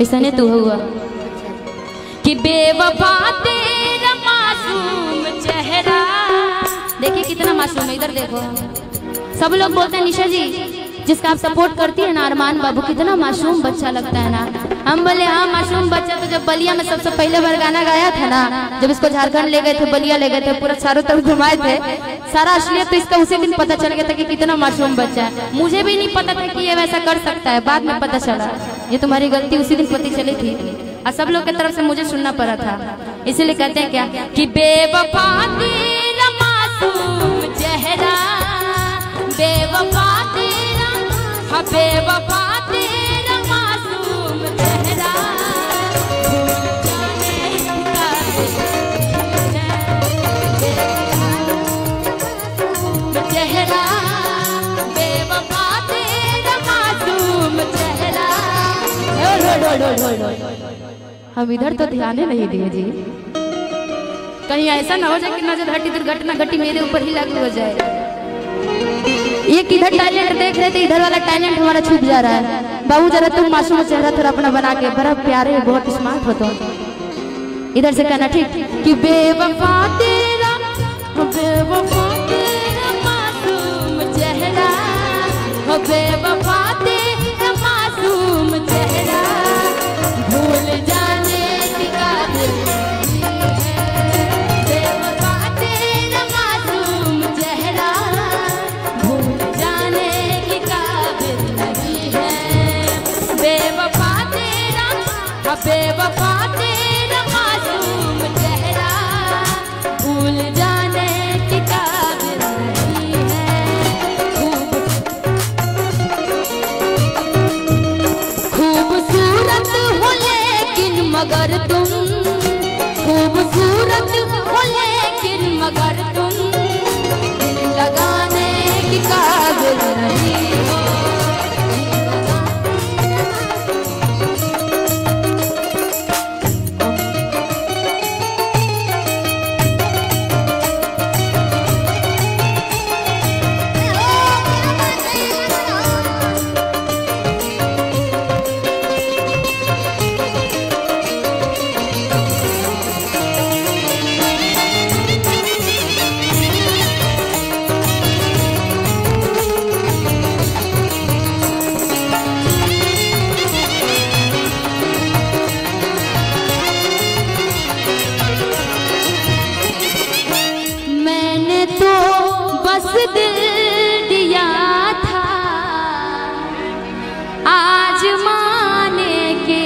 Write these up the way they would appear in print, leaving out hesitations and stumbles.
ऐसा नहीं तू हुआ कि बेवफा तेरा मासूम चेहरा। देखिए कितना मासूम है, इधर देखो। सब लोग बोलते हैं निशा जी जिसका आप सपोर्ट करती है ना अरमान बाबू, कितना मासूम बच्चा लगता है ना। हम बोले हाँ मासूम बच्चा। तो जब बलिया में सबसे पहले बार गाना गाया था ना, जब इसको झारखंड ले गए थे, बलिया ले गए थे, पूरा चारों तरफ घुमाए थे, सारा असलियत तो इसका उसी दिन पता चल गया था कि कितना मासूम बच्चा है। मुझे भी नहीं पता था कि ये वैसा कर सकता है, बाद में पता चला। ये तुम्हारी गलती उसी दिन पता चली थी और सब लोग की तरफ से मुझे सुनना पड़ा था। इसीलिए कहते हैं क्या कि बेवफा तेरा मासूम चेहरा, बेवफा तेरा, हाँ बेवफा तेरा मासूम चेहरा, चेहरा बेवफा तेरा मासूम चेहरा। हम इधर तो ध्यान ही नहीं दिए जी, कहीं ऐसा ना हो जाए कि नजर हटी दुर्घटना घटी मेरे ऊपर ही लागू हो जाए। ये किधर टैलेंट देख रहे थे, इधर वाला टैलेंट हमारा छुप जा रहा है। बाबू जरा तुम मासूम चेहरा थोड़ा अपना बना के, बड़ा प्यारे बहुत स्मार्ट हो तुम। इधर से कहना ठीक कि बेवफा तेरा, बेवफा तेरा मासूम चेहरा, बेवफा तेरा मासूम चेहरा, भूल जाने की काबिल बेवफा तेरा मासूम चेहरा, भूल जाने की काबिल नहीं है। बेवफा तेरा, बेवफा तेरा मासूम चेहरा, भूल जाने की काबिल नहीं है। खूबसूरत हो लेकिन मगर तुम, खूबसूरत हो लेकिन मगर तुम दिल लगाने की काबिल नहीं हो। बस दिल दिया था आजमाने के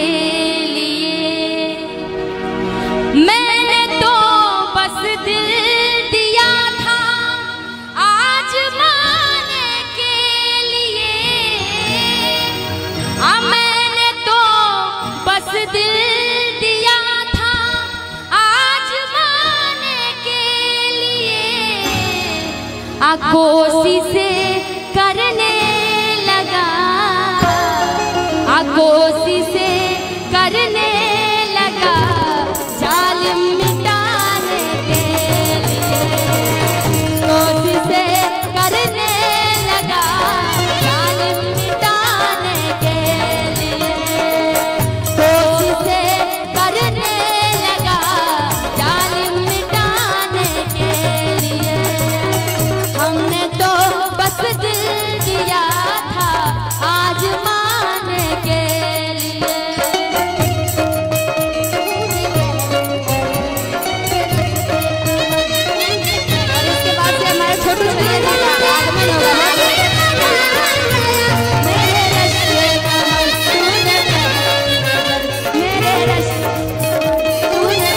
लिए, मैंने तो बस दिल दिया था आजमाने के लिए, मैंने तो बस दिल दिया था आजमाने के लिए, कोशिशें करने लगा, कोशिशें करने लगा जालिम मिटाने के लिए, कोशिशें करने लगा जालिम मिटाने के लिए, कोशिशें करने लगा जालिम मिटाने के लिए। हमने तो बस दिल दिया था आजमाने के लिए। और इसके बाद से हमारे छोटू भैया जी का आगमन होगा ना। मेरे रश्ते कमल तूने मेरे रश्ते तूने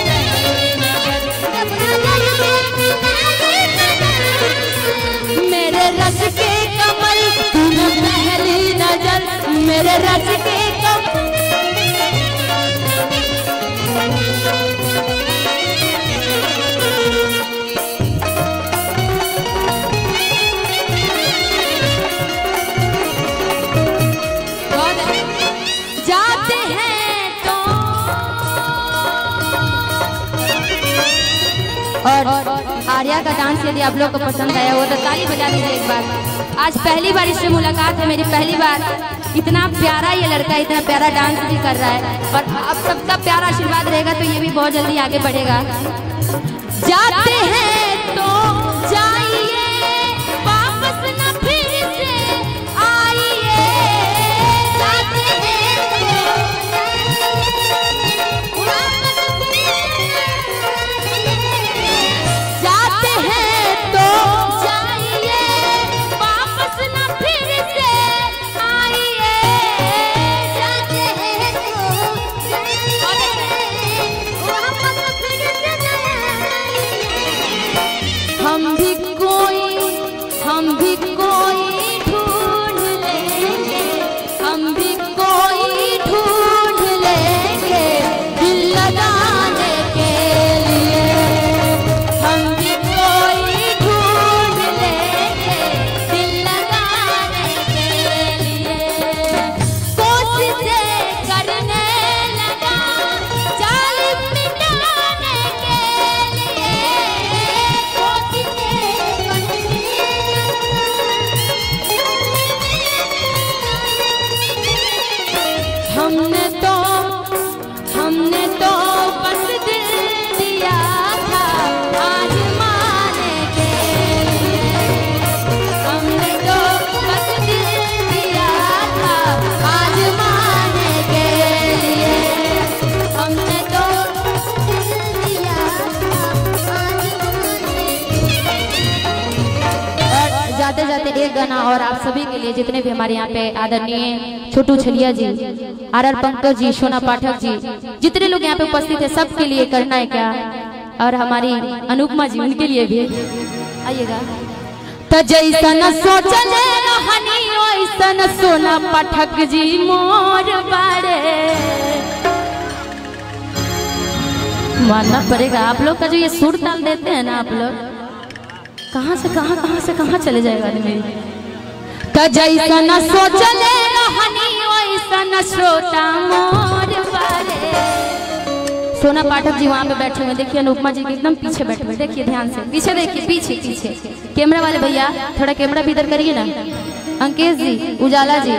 मेरे रस के कमल तूने पहली नजर, मेरे रस के कमल जाते हैं तो। और आर्या का डांस यदि आप लोग को पसंद आया हो तो ताली बजा दीजिए एक बार। आज पहली बार इससे मुलाकात है मेरी, पहली बार इतना प्यारा ये लड़का इतना प्यारा डांस भी कर रहा है और अब सबका प्यारा आशीर्वाद रहेगा तो ये भी बहुत जल्दी आगे बढ़ेगा। जाते हैं तो जाइए वापस न फिर से आइए, जाते हैं तो जाते हैं तो जाइए वापस न फिर से आइए, जाते हैं तो वापस फिर से हम भी कोई ढूंढ लेंगे, हम भी कोई ढूंढ लेंगे दिल लगाने के लिए, हम भी कोई ढूंढ लेंगे दिल लगाने के लिए। कोशिशें करने लगा जालिम मिटाने के लिए, हमने तो बस दिल दिया था आजमाने के लिए, हमने तो बस दिल दिया था आजमाने के लिए, हमने तो दिल दिया था आजमाने। जाते जाते एक गाना और आप सभी के लिए, जितने भी हमारे यहाँ पे आदरणीय छोटू छलिया जी, आर पंकज जी, सोना पाठक जी, जितने लोग यहाँ पे उपस्थित है सबके लिए करना है क्या, और हमारी अनुपमा जी उनके लिए भी आइएगा। तो जैसा न सोचले रहनी वैसा न सोना पाठक जी मोर बारे, मानना पड़ेगा आप लोग का जो ये सुर ताल देते हैं ना, आप लोग कहाँ से कहाँ चले जाएगा आदमी। जैसा न सोचले रहनी वैसा न सोता मोर बारे। सोना पाठक जी वहाँ पे बैठे हुए, देखिए अनुपमा जी एकदम पीछे बैठे हुए, देखिए ध्यान से, पीछे देखिए, पीछे कैमरा वाले भैया थोड़ा कैमरा भी इधर करिए ना। अंकेश जी, उजाला जी,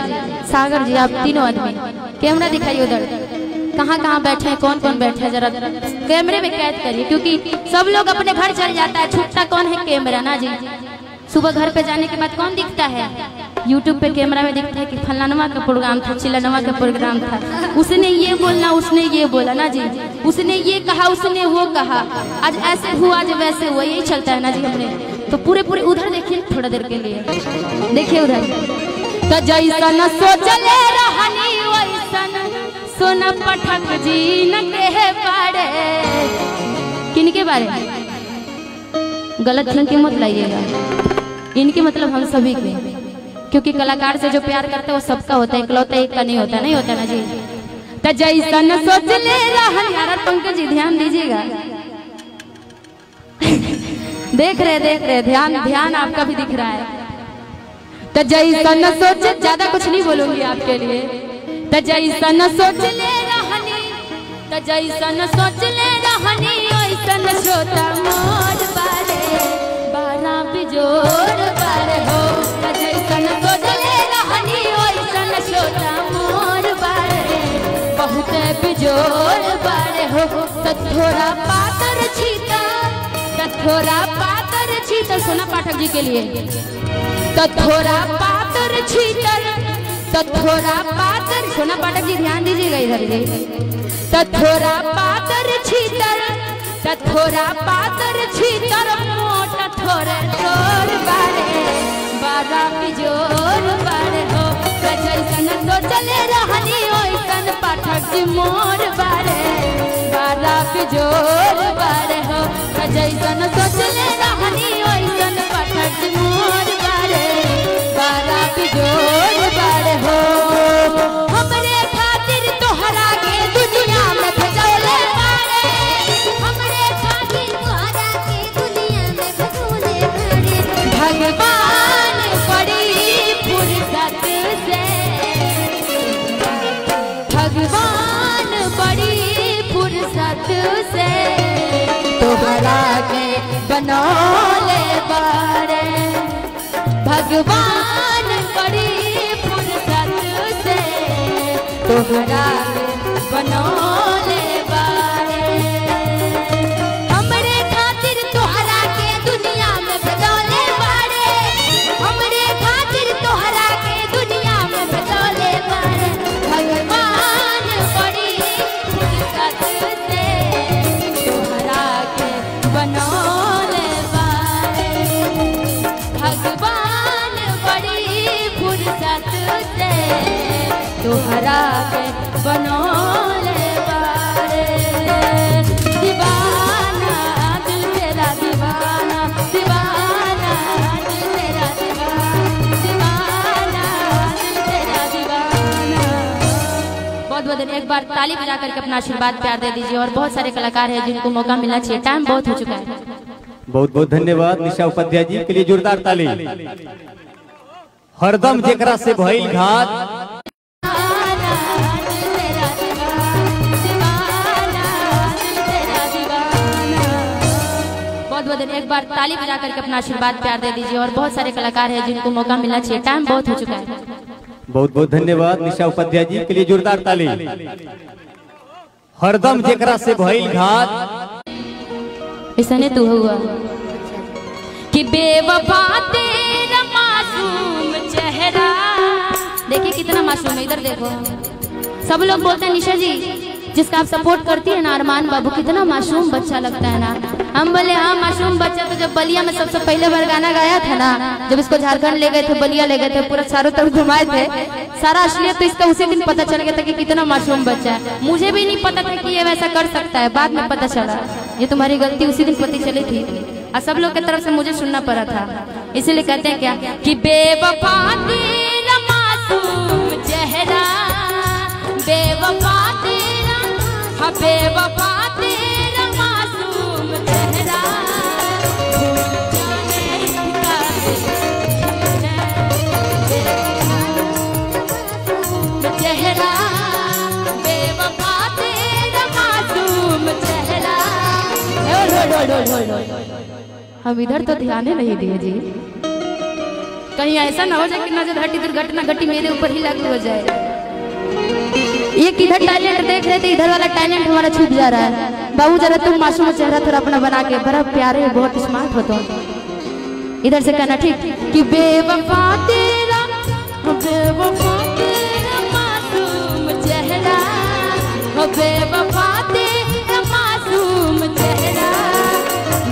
सागर जी, आप तीनों आदमी कैमरा दिखाइए उधर, कहाँ बैठे हैं, कौन बैठे हैं, जरा कैमरे में कैद करिए, क्योंकि सब लोग अपने घर चल जाता है, छूटता कौन है कैमरा ना जी। सुबह घर पे जाने के बाद कौन दिखता है, यूट्यूब पे कैमरा में दिखता है कि फलानवा का प्रोग्राम था, चिल्लानवा का प्रोग्राम था, उसने ये बोलना, उसने ये बोला ना जी, उसने ये कहा, उसने वो कहा, आज ऐसे हुआ, आज वैसे हुआ, यही चलता है ना जी। हमने तो पूरे उधर देखिए थोड़ा देर के लिए, देखिए उधर। तो जैसा न सोचले रहनी वैसा न सोना पाठक जी न कहे बारे, किनके बारे गलत थिंकिंग मत लाइएगा, इनके मतलब हम सभी के, क्योंकि कलाकार से जो प्यार करता है वो सबका होता है, इकलौता एक का नहीं होता ना जी। तो जैसा न सोचले रहनी, यार पंकज जी ध्यान दीजिएगा, देख रहे ध्यान आपका भी दिख रहा है। तो जैसा न सोचे, ज्यादा कुछ नहीं बोलूंगी आपके लिए। तो जैसा न सोचले रहनी, तो जैसा न सोचले रहनी वैसा न सोता मोर बारे, बारा बिजोर बारे हो। तो जैसा न सोचले रहनी वैसा न सोता मोर बारे, बहुत बिजोर बारे हो। तो थोड़ा पातर छीता, तो थोड़ा पातर छीता, सोना पाठक जी के लिए। तो थोड़ा पातर छीतर, तो थोड़ा पातर, सोना पाठक जी ध्यान दीजिएगा इधर जी। तो थोड़ा पातर छीतर, तो थोड़ा पातर छीतर, मोटा थोड़े तोर बारे, बारा बिजोर बारे हो। तो जैसन सोचले रहनी वैसन पाठक जी मोर बारे, बारा बिजोर बारे हो। तो जैसन सोचले रहनी वैसन पाठक जी मोर बारे, बारा बिजोर बारे हो। हमरे खातिर तोहरा के दुनिया में भेजले बारे, हमरे खातिर तोहरा के दुनिया में भेजले बारे। भगवान बड़ी फुर्सत से, भगवान बड़ी फुर्सत से तोहरा के बनौले बारे। भगवान बड़ी फुर्सत से तोहरा के बनौले बारे। हमरे खातिर तोहरा के दुनिया में भेजौले बारे, हमरे खातिर तोहरा के दुनिया में भेजौले बारे। भगवान बड़ी फुर्सत से तोहरा के बनौले बारे। भगवान बड़ी फुर्सत से तोहरा के बनौले बारे। दीवाना दिल तेरा दीवाना, दीवाना दिल तेरा दीवाना, दीवाना दिल तेरा दीवाना। बहुत बहुत एक बार ताली बजा करके अपना आशीर्वाद प्यार दे दीजिए। और बहुत सारे कलाकार हैं जिनको मौका मिलना चाहिए, टाइम बहुत हो चुका है। बहुत बहुत धन्यवाद निशा उपाध्याय जी के लिए जोरदार ताली। हरदम जेकरा से भइल घात बहुत बहुत एक बार ताली बजा करके अपना आशीर्वाद प्यार दे दीजिए। और बहुत सारे कलाकार हैं जिनको मौका मिलना चाहिए, टाइम बहुत हो चुका है। बहुत बहुत धन्यवाद निशा उपाध्याय जी के लिए जोरदार ताली। हरदम जेकरा से भइल घात ऐसा नहीं तू हुआ कि बेवफा तेरा मासूम चेहरा। देखिए कितना मासूम है, इधर देखो। सब लोग बोलते हैं निशा जी जिसका आप सपोर्ट करती है ना अरमान बाबू, कितना मासूम बच्चा लगता है ना। हम बोले हाँ मासूम बच्चा। तो जब बलिया में सबसे पहले बार गाना गाया था ना, जब इसको झारखंड ले गए थे, बलिया ले गए थे, पूरा चारों तरफ घुमाए थे, सारा असलियत तो इसका उसी दिन पता चल गया था कि कितना मासूम बच्चा है। मुझे भी नहीं पता था कि ये वैसा कर सकता है, बाद में पता चला। ये तुम्हारी गलती उसी दिन पता चली थी और सब लोग की तरफ से मुझे सुनना पड़ा था। इसीलिए कहते हैं क्या कि बेवफा तेरा मासूम चेहरा, बेवफा तेरा, हाँ बेवफा तेरा मासूम चेहरा। चेहरा बेवफा तेरा मासूम चेहरा। हम इधर तो ध्यान ही नहीं दिए जी, कहीं ऐसा ना हो जाए कि नजर हटी दुर्घटना घटी मेरे ऊपर ही लागू हो जाए। ये किधर टैलेंट देख रहे थे, इधर वाला टैलेंट हमारा छूट जा रहा है। बाबू जरा तुम मासूम चेहरा थोड़ा अपना बना के, बड़ा प्यारे बहुत स्मार्ट हो तुम। इधर से कहना ठीक कि बेवफा तेरा, बेवफा तेरा मासूम चेहरा, बेवफा तेरा मासूम चेहरा।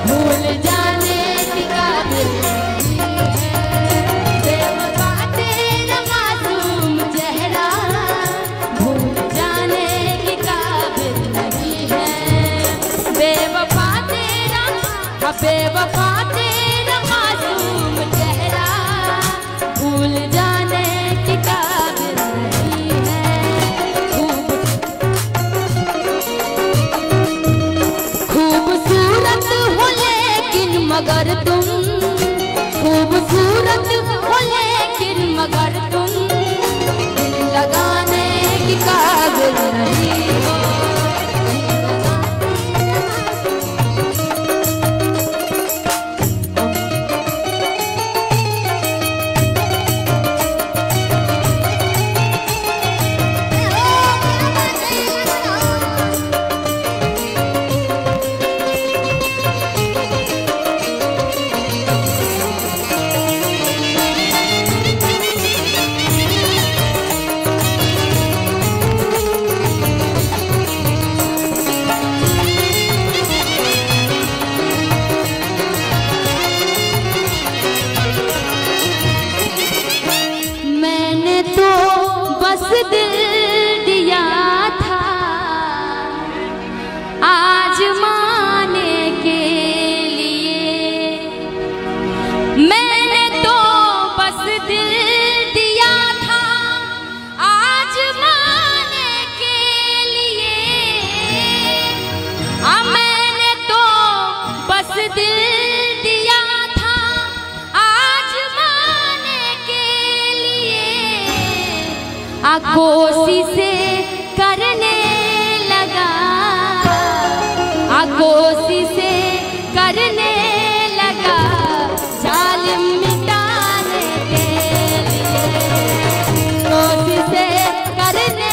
भूल जाने की काबिल बेवफा तेरा मासूम चेहरा, भूल जाने की काबिल नहीं है। बेवफा तेरा, बेवफा तेरा मासूम चेहरा, भूल जाने की काबिल नहीं है। खूबसूरत हो लेकिन मगर तुम, खूबसूरत हो लेकिन मगर तुम दिल लगाने की काबिल नहीं हो। बस दिल दिया था आजमाने के लिए, मैंने तो बस दिल दिया था आजमाने के लिए। मैंने तो बस दिल दिया था आजमाने के लिए। कोशिशें करने लगा, कोशिशें करने लगा जालिम मिटाने के लिए। कोशिशें करने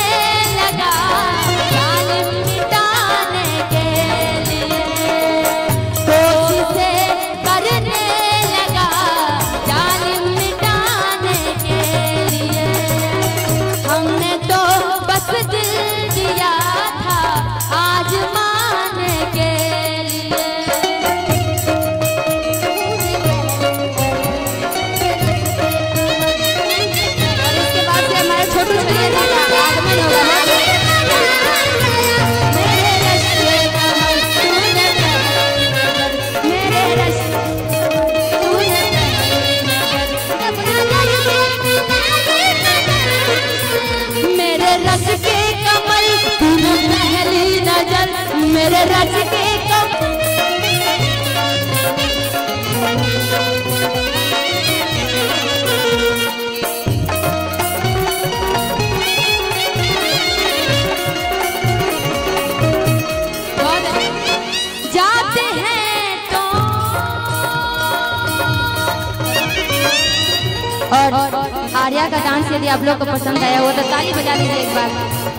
और आर्या का डांस यदि आप लोग को पसंद आया हो तो ताली बजा दीजिए एक बार।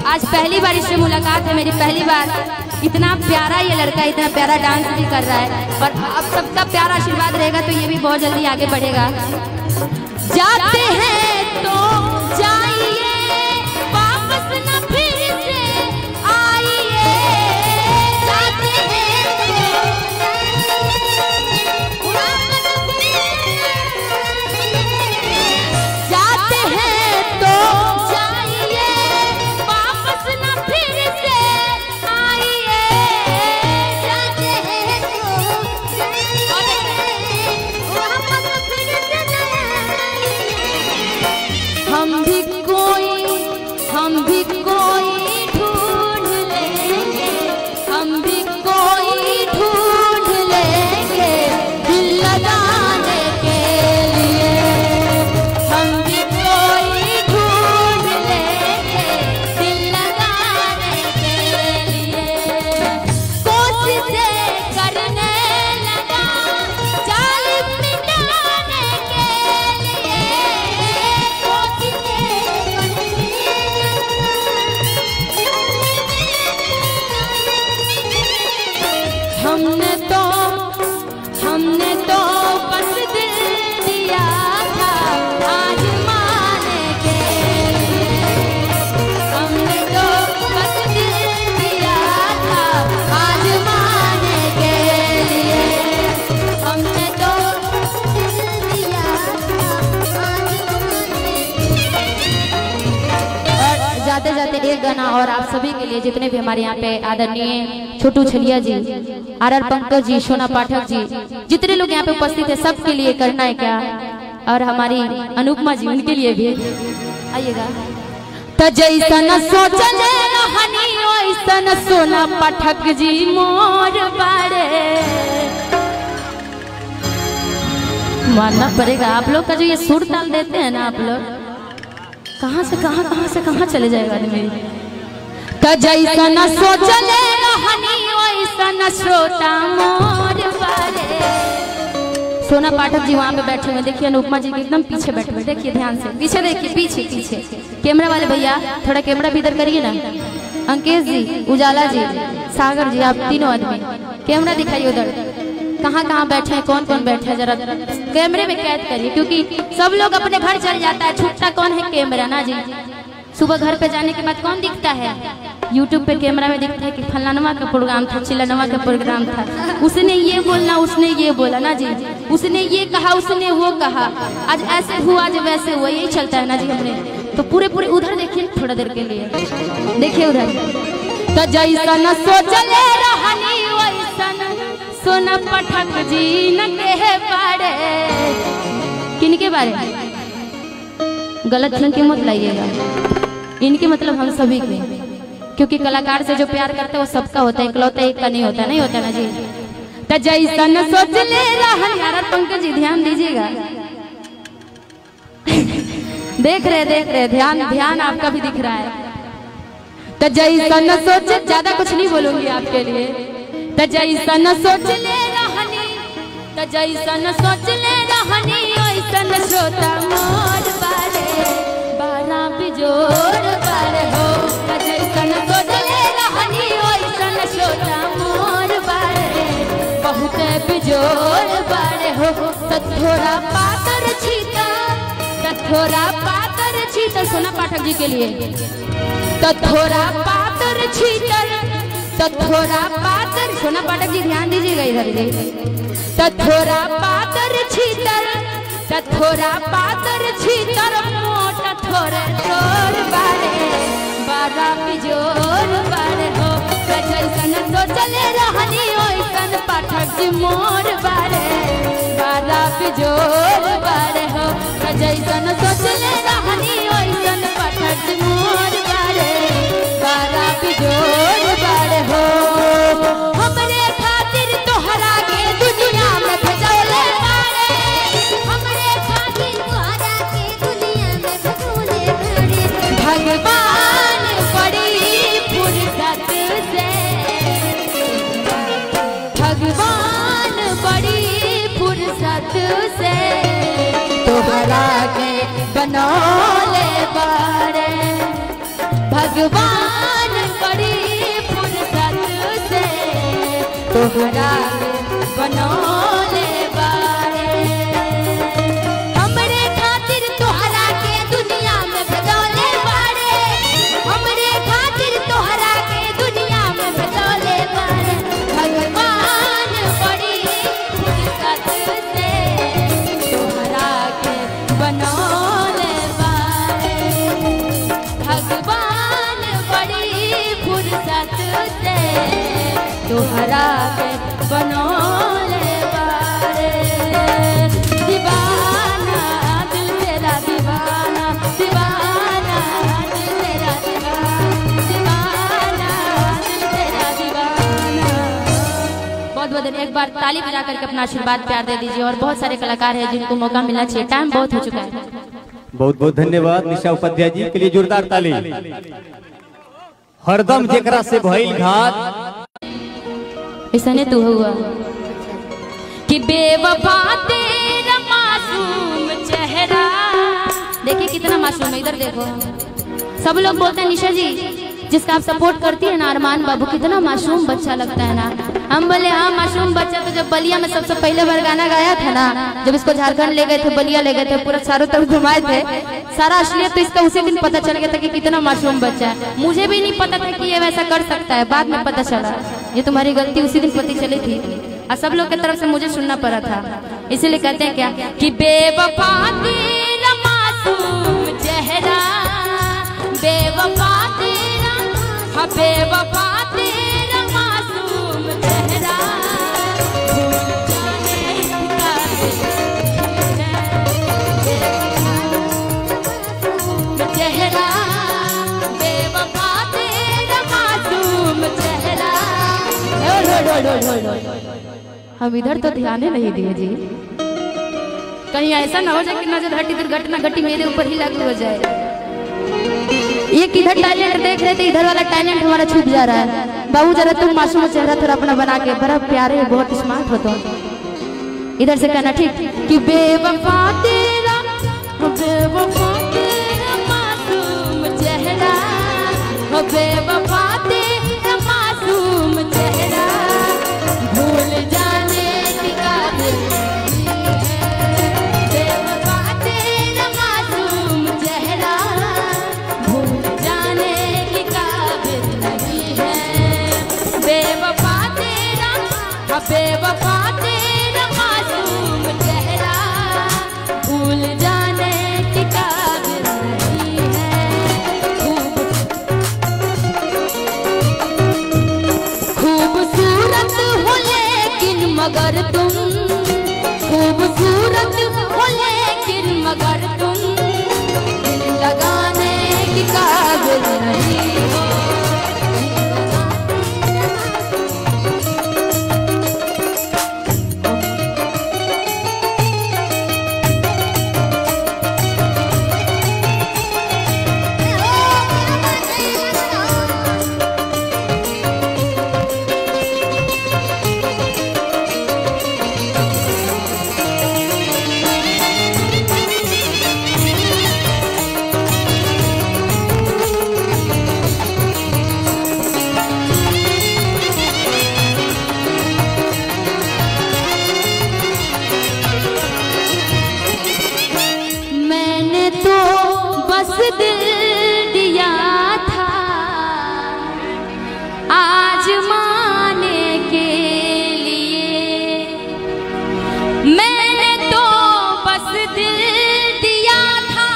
आज पहली बार इससे मुलाकात है मेरी, पहली बार। इतना प्यारा ये लड़का इतना प्यारा डांस भी कर रहा है और अब सबका प्यारा आशीर्वाद रहेगा तो ये भी बहुत जल्दी आगे बढ़ेगा। जाते हैं तो जाइए, वापस न फिर से आइए। जाते हैं तो जाते हैं तो जाइए, वापस न फिर से आइए। जाते हैं तो वापस फिर से हम भी कोई ढूंढ लेंगे, हम भी कोई ढूंढ लेंगे दिल लगाने के लिए। हम भी कोई ढूंढ लेंगे दिल लगाने के लिए। कोशिशें करने लगा जालिम मिटाने के लिए। हमने तो बस दिल दिया था आजमाने के लिए। हमने तो बस दिल दिया था आजमाने के लिए। हमने तो दिल दिया था और जाते जाते एक गाना और आप सभी के लिए, जितने भी हमारे यहाँ पे आदरणीय छोटू छलिया जी, आर पंकज जी, सोना पाठक जी, जितने लोग यहाँ पे उपस्थित है सबके लिए करना है क्या, और हमारी अनुपमा जी उनके लिए भी आइएगा। तो जैसा न सोचले रहनी वैसा न सोना पाठक जी मोर बारे। मानना पड़ेगा आप लोग का जो ये सुर ताल देते हैं ना, आप लोग कहाँ से कहाँ चले जाएगा आदमी। तो जैसा न सोचले रहनी वैसा न श्रोता मोर बारे। सोना पाठक जी वहाँ पे बैठे हुए, देखिए अनुपमा जी एकदम पीछे बैठे हुए, देखिए ध्यान से, पीछे देखिए, पीछे कैमरा वाले भैया थोड़ा कैमरा भी इधर करिए ना। अंकेश जी, उजाला जी, सागर जी, आप तीनों आदमी कैमरा दिखाइए उधर, कहाँ बैठे हैं, कौन बैठे हैं, जरा कैमरे में कैद करिए, क्योंकि सब लोग अपने घर चल जाता है, छूटता कौन है कैमरा ना जी। सुबह घर पे जाने के बाद कौन दिखता है, यूट्यूब पे कैमरा में दिखता है कि फलानवा का प्रोग्राम था, चिल्लानवा का प्रोग्राम था, उसने ये बोलना, उसने ये बोला ना जी, उसने ये कहा, उसने वो कहा, आज ऐसे हुआ, आज वैसे हुआ, यही चलता है ना जी। हमने तो पूरे उधर देखिए थोड़ा देर के लिए, देखिए उधर। तो जैसा न सोचले रहनी वैसा न सोना पाठक जी न के बारे। किनके बारे? गलत थिंकिंग मत लाइएगा, इनके मतलब हम सभी के, क्योंकि कलाकार से जो प्यार करता है वो सबका होता है, इकलौता एक का नहीं होता, नहीं होता ना जी। तो जैसा न सोचले रहनी, यार पंकज जी ध्यान दीजिएगा, देख रहे ध्यान आपका भी दिख रहा है। तो जैसा न सोच, ज्यादा कुछ नहीं बोलूंगी आपके लिए। तो जैसा न सोचले रहनी, तो जैसा न सोचले रहनी वैसा न श्रोता मोर बारे। बारा बिजोर बारे हो, तो जैसा न सोचले रहनी वैसा न श्रोता मोर बारे। बहुत बिजोर बारे हो, तो थोड़ा पातर छीता, तो थोड़ा पातर छीतर, सोना पाठक जी के लिए। तो थोड़ा पातर छीतर, तो थोड़ा पातर, सोना पाठक जी ध्यान दीजिएगा इधर जी। तो थोड़ा पातर छीतर, तो थोड़ा पातर छीतर, मोटा थोड़े तोर बारे। बारा बिजोर बारे हो, तो जैसन सोचले रहनी वैसन पाठक जी मोर बारे। बारा बिजोर बारे हो, तो जैसन सोचले रहनी वैसन पाठक जी मोर बारे। बारा बिजोर बारे हो, हमरे खातिर तोहरा के दुनिया में भेजले बारे। हमरे खातिर तोहरा के दुनिया में भेजले बारे। भगवान बड़ी फुर्सत से, भगवान बड़ी फुर्सत से तोहरा के बनौले बारे भगवान बड़ी फुर्सत से तोहरा के बनौले बारे हमरे खातिर तोहरा के दुनिया में भेजौले बारे हमरे खातिर तोहरा के दुनिया में भेजौले बारे भगवान बड़ी फुर्सत से तोहरा के बनौले बारे भगवान बड़ी फुर्सत से तोहरा के बनौले बारे दीवाना दिल तेरा दीवाना दीवाना दिल तेरा दीवाना दिल तेरा दीवाना। बहुत बहुत एक बार ताली बजा करके अपना आशीर्वाद प्यार दे दीजिए। और बहुत सारे कलाकार हैं जिनको मौका मिलना चाहिए। टाइम बहुत हो चुका है। बहुत बहुत धन्यवाद निशा उपाध्याय जी के लिए जोरदार ताली। हरदम जेकरा से भइल घात ऐसा नहीं तू हुआ कि बेवफा तेरा मासूम चेहरा। देखिए कितना मासूम है, इधर देखो। सब लोग बोलते हैं निशा जी जिसका आप सपोर्ट करती है ना अरमान बाबू कितना मासूम बच्चा लगता है ना। हम बोले हाँ मासूम बच्चा। तो जब बलिया में सबसे पहले बार गाना गाया था ना, जब इसको झारखंड ले गए थे, बलिया ले गए थे, पूरा चारों तरफ घुमाए थे, सारा असलियत तो इसका उसी दिन पता चल गया था कि कितना मासूम बच्चा है। मुझे भी नहीं पता था कि ये वैसा कर सकता है, बाद में पता चला। ये तुम्हारी गलती उसी दिन पता चली थी और सब लोग की तरफ से मुझे सुनना पड़ा था। इसीलिए कहते हैं क्या कि बेवफा तेरा मासूम चेहरा बेवफा तेरा हाँ बेवफा तेरा मासूम चेहरा भूल जाने का चेहरा बेवफा तेरा मासूम चेहरा। हम इधर तो ध्यान ही नहीं दिए जी। कहीं ऐसा ना हो जाए कि नजर हटी दुर्घटना घटी मेरे ऊपर ही लागू हो जाए। ये किधर टैलेंट देख रहे थे, इधर वाला टैलेंट हमारा छूट जा रहा है। बाबू जरा तुम मासूम चेहरा थोड़ा अपना बना के, बड़ा प्यारे बहुत स्मार्ट हो तुम। इधर से कहना ठीक कि बेवफा तेरा मासूम चेहरा बेवफा तेरा मासूम चेहरा भूल जाने की काबिल बेवफा तेरा मासूम चेहरा भूल जाने की काबिल नहीं है। बेवफा तेरा मासूम चेहरा भूल जाने की काबिल नहीं है। खूबसूरत हो लेकिन मगर तुम खूबसूरत हो लेकिन मगर तुम दिल लगाने की काबिल नहीं हो। बस दिल दिया था आजमाने के लिए। मैंने तो बस दिल दिया था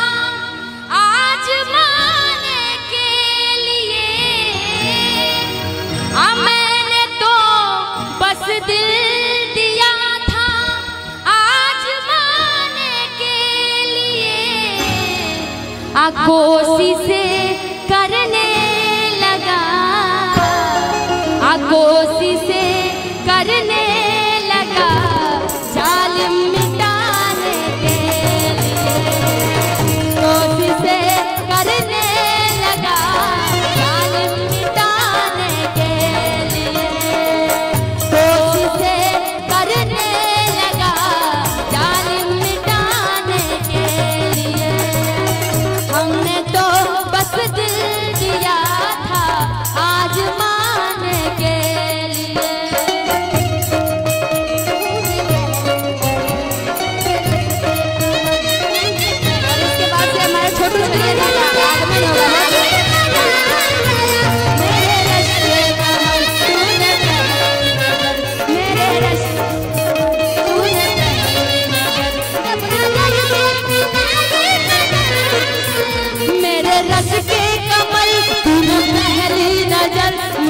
आजमाने के लिए। मैंने तो बस दिल दिया था आजमाने के लिए। कोशिशें करने लगा कोशिशें करने लगा जालिम मिटाने के लिए। कोशिशें करने लगा जालिम मिटाने के लिए। कोशिशें करने लगा जालिम मिटाने के लिए।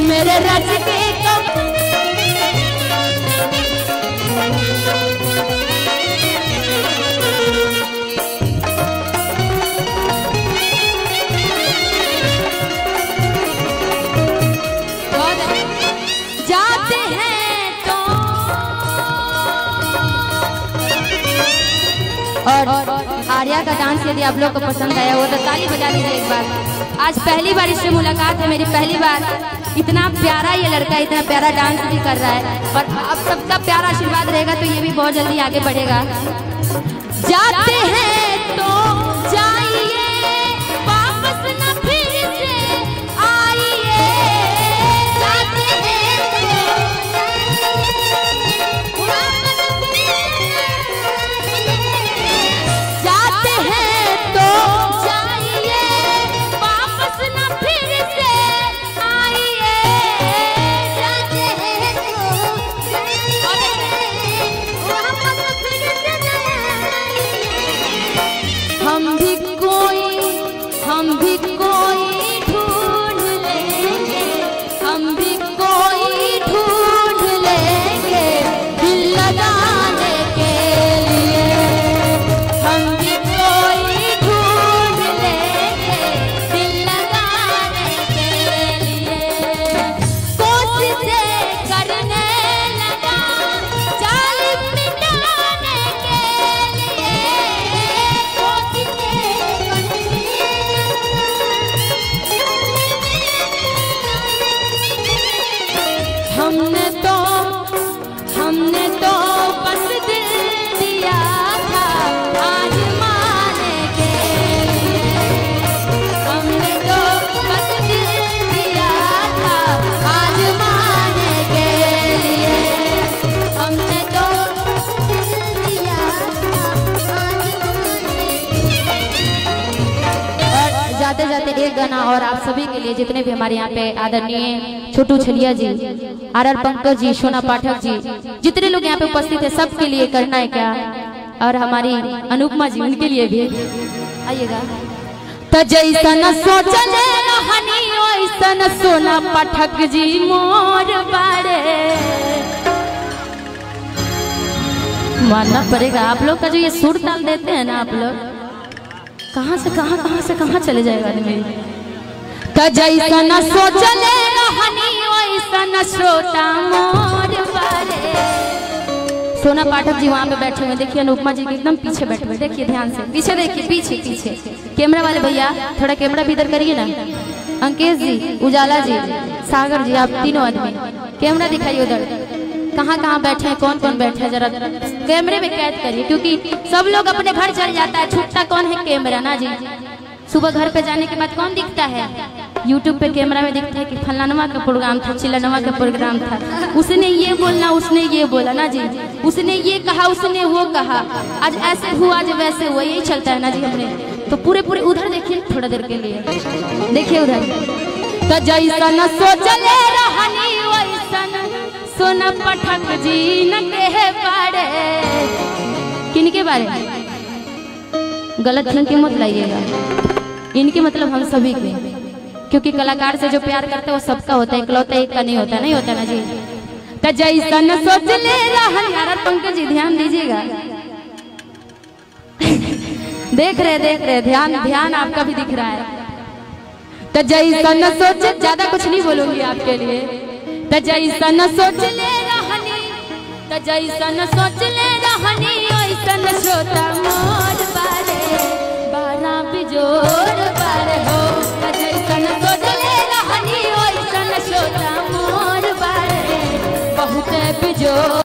मेरे रज के जाते हैं तो और आर्या का डांस यदि आप लोग को पसंद आया हो तो ताली बजा दीजिए एक बार। आज पहली बार इससे मुलाकात है मेरी, पहली बार। इतना प्यारा ये लड़का इतना प्यारा डांस भी कर रहा है और अब सबका प्यारा आशीर्वाद रहेगा तो ये भी बहुत जल्दी आगे बढ़ेगा। जाते हैं तो जाइए वापस न फिर से आइए, जाते हैं तो जाते हैं तो जाइए वापस न फिर से आइए, जाते हैं तो वापस फिर से हम भी कोई ढूंढ लेंगे, हम भी कोई ढूंढ लेंगे दिल लगाने के लिए, हम भी कोई ढूंढ लेंगे दिल लगाने के लिए। कोशिशें करने लगा जालिम मिटाने के लिए, हमने तो बस दिल दिया था आजमाने के लिए, हमने तो बस दिल दिया था आजमाने के लिए, हमने तो दिल दिया था और जाते जाते एक गाना और आप सभी के लिए, जितने भी हमारे यहाँ पे आदरणीय छोटू छलिया जी, आर पंकज जी, सोना पाठक जी, जितने लोग यहाँ पे उपस्थित है सबके लिए करना है क्या, और हमारी अनुपमा जी उनके लिए भी आइएगा। तो जैसा न सोचले रहनी वैसा न सोना पाठक जी मोर बारे, मानना पड़ेगा आप लोग का जो ये सुर ताल देते हैं ना आप लोग, कहाँ से कहाँ चले जाएगा आदमी। तो जैसा न सोचले रहनी वैसा न सोता मोर बारे। सोना पाठक जी वहाँ पे बैठे हुए, देखिए अनुपमा जी एकदम पीछे बैठे हुए, देखिए ध्यान से, पीछे देखिए, पीछे कैमरा वाले भैया थोड़ा कैमरा भी इधर करिए ना। अंकेश जी, उजाला जी, सागर जी, आप तीनों आदमी कैमरा दिखाइए उधर, कहाँ बैठे हैं, कौन बैठे हैं, जरा कैमरे में कैद करिए, क्योंकि सब लोग अपने घर चल जाता है, छूटता कौन है कैमरा ना जी। सुबह घर पे जाने के बाद कौन दिखता है, यूट्यूब पे कैमरा में दिखता है कि फलानवा का प्रोग्राम था, चिल्लानवा का प्रोग्राम था, उसने ये बोलना, उसने ये बोला ना जी, उसने ये कहा, उसने वो कहा, आज ऐसे हुआ, आज वैसे हुआ, यही चलता है ना जी। हमने तो पूरे उधर देखिए थोड़ा देर के लिए, देखिए उधर। तो जैसा न सोचले रहनी वैसा न सोना पाठक जी न के बारे, किनके बारे, गलत थिंकिंग मत लाइएगा, इनके मतलब हम सभी के, क्योंकि कलाकार से जो प्यार करता है वो सबका होता है, इकलौता एक का नहीं होता ना जी। तो जैसा न सोचले रहनी, यार पंकज जी ध्यान दीजिएगा, देख रहे ध्यान आपका भी दिख रहा है। तो जैसा न सोच, ज्यादा कुछ नहीं बोलूंगी आपके लिए। तो जैसा न सोचले रहनी, तो जैसा न सोचले रहनी वैसा न सोता मोर बारे, बारा बिजोड़ बारे हो। तो जैसा न सोचले रहनी वैसा न सोता मोर बारे, बहुत बिजोड़।